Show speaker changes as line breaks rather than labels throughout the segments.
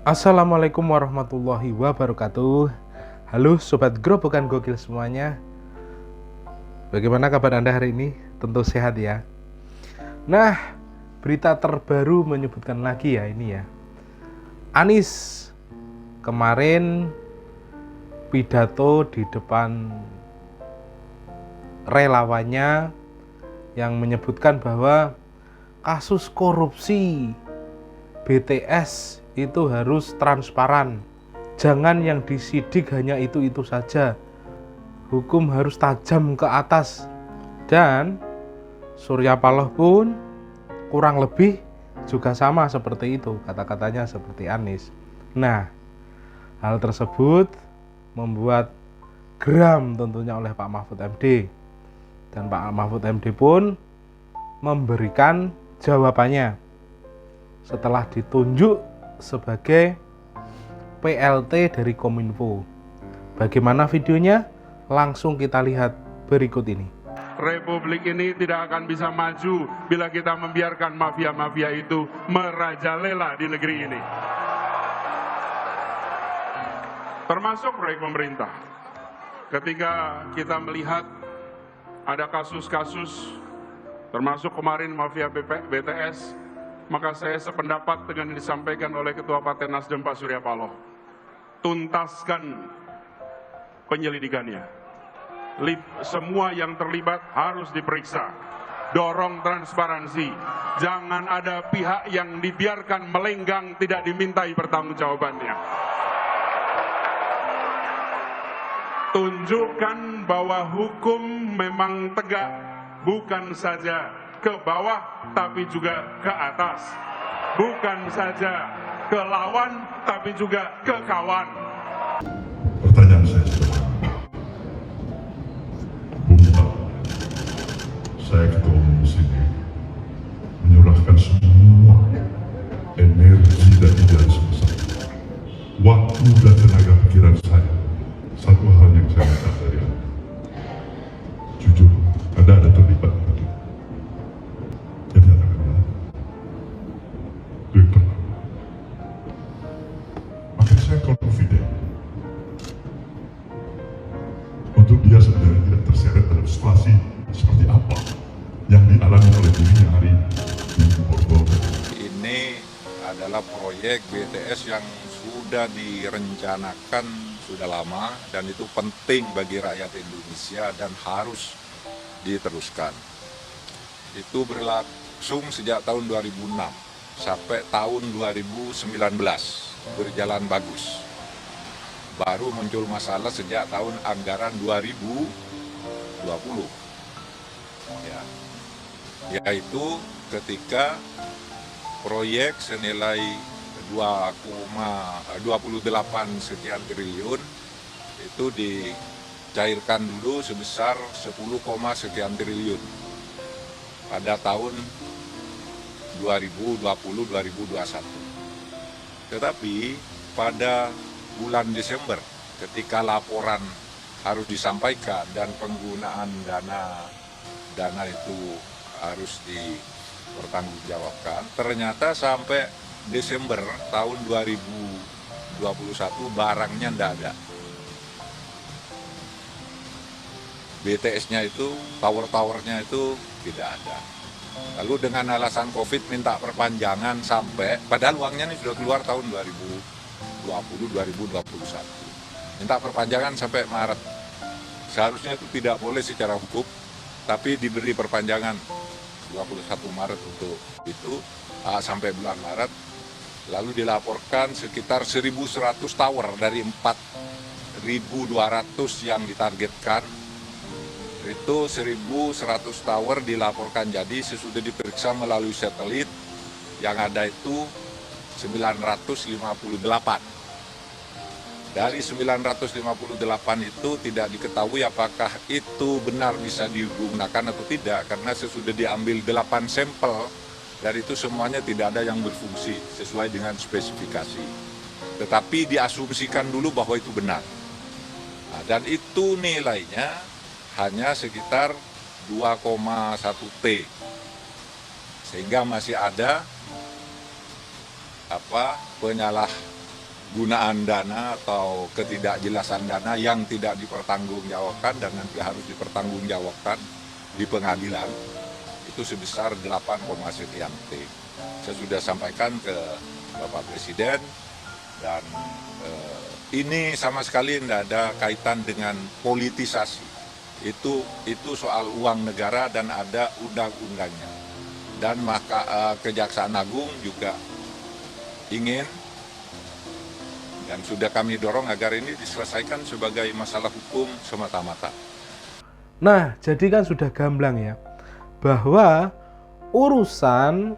Assalamualaikum warahmatullahi wabarakatuh. Halo Sobat Grobogan Gokil semuanya. Bagaimana kabar Anda hari ini? Tentu sehat ya. Nah, berita terbaru menyebutkan lagi ya ini ya. Anies kemarin pidato di depan relawannya yang menyebutkan bahwa kasus korupsi BTS itu harus transparan. Jangan yang disidik hanya itu-itu saja. Hukum harus tajam ke atas. Dan Surya Paloh pun kurang lebih juga sama seperti itu, kata-katanya seperti Anies. Nah, hal tersebut membuat geram tentunya oleh Pak Mahfud MD. Dan Pak Mahfud MD pun memberikan jawabannya setelah ditunjuk sebagai PLT dari Kominfo. Bagaimana videonya? Langsung kita lihat berikut ini.
Republik ini tidak akan bisa maju bila kita membiarkan mafia-mafia itu merajalela di negeri ini. Termasuk proyek pemerintah. Ketika kita melihat ada kasus-kasus, termasuk kemarin mafia BTS, maka saya sependapat dengan yang disampaikan oleh Ketua Partai Nasdem Pak Surya Paloh. Tuntaskan penyelidikannya. Semua yang terlibat harus diperiksa. Dorong transparansi. Jangan ada pihak yang dibiarkan melenggang tidak dimintai pertanggungjawabannya. Tunjukkan bahwa hukum memang tegak, bukan saja ke bawah tapi juga ke atas, bukan saja ke lawan tapi juga ke kawan.
Pertanyaan saya sederhana, Bung, saya ketua umum di sini menyurahkan semua energi dan idealisme saya, waktu dan tenaga pikiran saya. Satu hal yang saya minta dari Anda, jujur, Anda ada terlibat betul. Jadi katakanlah, itu yang pertama. Maka saya confident untuk dia sebenarnya tidak terseret dalam situasi seperti apa yang dialami oleh dirinya hari ini.
Ini adalah proyek BTS yang sudah direncanakan sudah lama dan itu penting bagi rakyat Indonesia dan harus diteruskan. Itu berlangsung sejak tahun 2006 sampai tahun 2019 berjalan bagus. Baru muncul masalah sejak tahun anggaran 2020. Ya. Yaitu ketika proyek senilai 2,28 sekian triliun itu dicairkan dulu sebesar 10, sekian triliun pada tahun 2020-2021. Tetapi pada bulan Desember ketika laporan harus disampaikan dan penggunaan dana itu harus dipertanggungjawabkan, ternyata sampai Desember tahun 2021 barangnya tidak ada. BTS-nya itu, tower-towernya itu tidak ada. Lalu dengan alasan COVID minta perpanjangan sampai, padahal uangnya ini sudah keluar tahun 2020-2021. Minta perpanjangan sampai Maret. Seharusnya itu tidak boleh secara hukum, tapi diberi perpanjangan 21 Maret untuk itu sampai bulan Maret. Lalu dilaporkan sekitar 1.100 tower dari 4.200 yang ditargetkan. Itu 1.100 tower dilaporkan jadi sesudah diperiksa melalui satelit yang ada itu 958. Dari 958 itu tidak diketahui apakah itu benar bisa digunakan atau tidak karena sesudah diambil 8 sampel. Dari itu semuanya tidak ada yang berfungsi sesuai dengan spesifikasi. Tetapi diasumsikan dulu bahwa itu benar. Nah, dan itu nilainya hanya sekitar 2,1 T. Sehingga masih ada penyalahgunaan dana atau ketidakjelasan dana yang tidak dipertanggungjawabkan dan nanti harus dipertanggungjawabkan di pengadilan itu sebesar 8, sekian T. Saya sudah sampaikan ke Bapak Presiden dan ini sama sekali tidak ada kaitan dengan politisasi. Itu soal uang negara dan ada undang-undangnya. Dan maka Kejaksaan Agung juga ingin dan sudah kami dorong agar ini diselesaikan sebagai masalah hukum semata-mata.
Nah, jadi kan sudah gamblang ya, bahwa urusan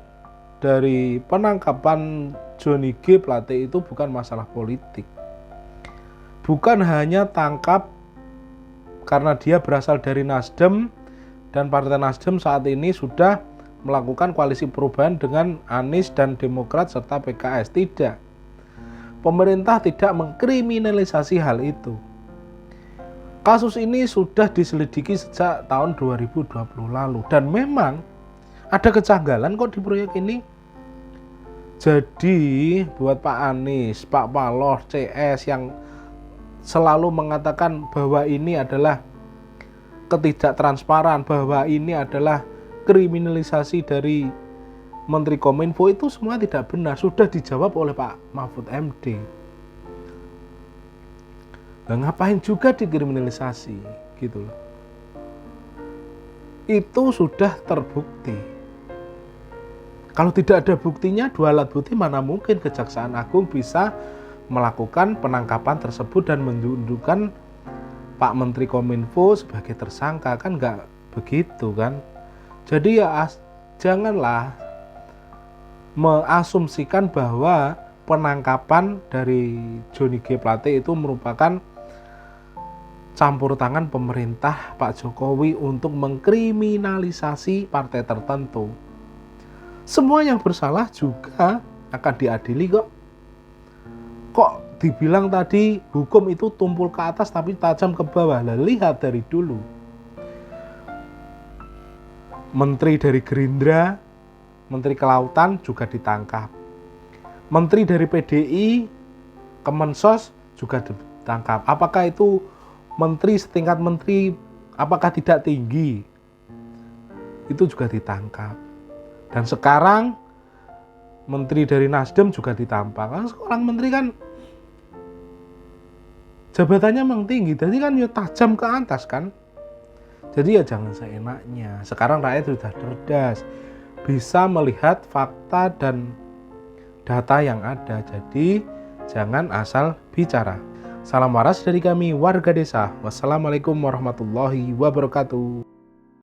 dari penangkapan Johnny G. Plate itu bukan masalah politik. Bukan hanya tangkap karena dia berasal dari Nasdem dan Partai Nasdem saat ini sudah melakukan koalisi perubahan dengan Anies dan Demokrat serta PKS. Tidak. Pemerintah tidak mengkriminalisasi hal itu. Kasus ini sudah diselidiki sejak tahun 2020 lalu dan memang ada kejanggalan kok di proyek ini. Jadi buat Pak Anies, Pak Paloh, CS yang selalu mengatakan bahwa ini adalah ketidaktransparan, bahwa ini adalah kriminalisasi dari Menteri Kominfo, itu semua tidak benar. Sudah dijawab oleh Pak Mahfud MD. Nah, ngapain juga dikriminalisasi gitu loh. Itu sudah terbukti. Kalau tidak ada buktinya, dua alat bukti, mana mungkin Kejaksaan Agung bisa melakukan penangkapan tersebut dan menunjukkan Pak Menteri Kominfo sebagai tersangka, kan nggak begitu kan. Jadi ya janganlah mengasumsikan bahwa penangkapan dari Johnny G. Plate itu merupakan campur tangan pemerintah Pak Jokowi untuk mengkriminalisasi partai tertentu. Semua yang bersalah juga akan diadili kok. Kok dibilang tadi hukum itu tumpul ke atas tapi tajam ke bawah? Lah, lihat dari dulu. Menteri dari Gerindra, Menteri Kelautan juga ditangkap. Menteri dari PDI, Kemensos juga ditangkap. Apakah itu menteri setingkat menteri, apakah tidak tinggi? Itu juga ditangkap. Dan sekarang menteri dari Nasdem juga ditangkap. Seorang menteri kan jabatannya memang tinggi, jadi kan ya tajam ke atas kan. Jadi ya jangan seenaknya. Sekarang rakyat sudah cerdas, bisa melihat fakta dan data yang ada. Jadi jangan asal bicara. Salam waras dari kami warga desa. Wassalamualaikum warahmatullahi wabarakatuh.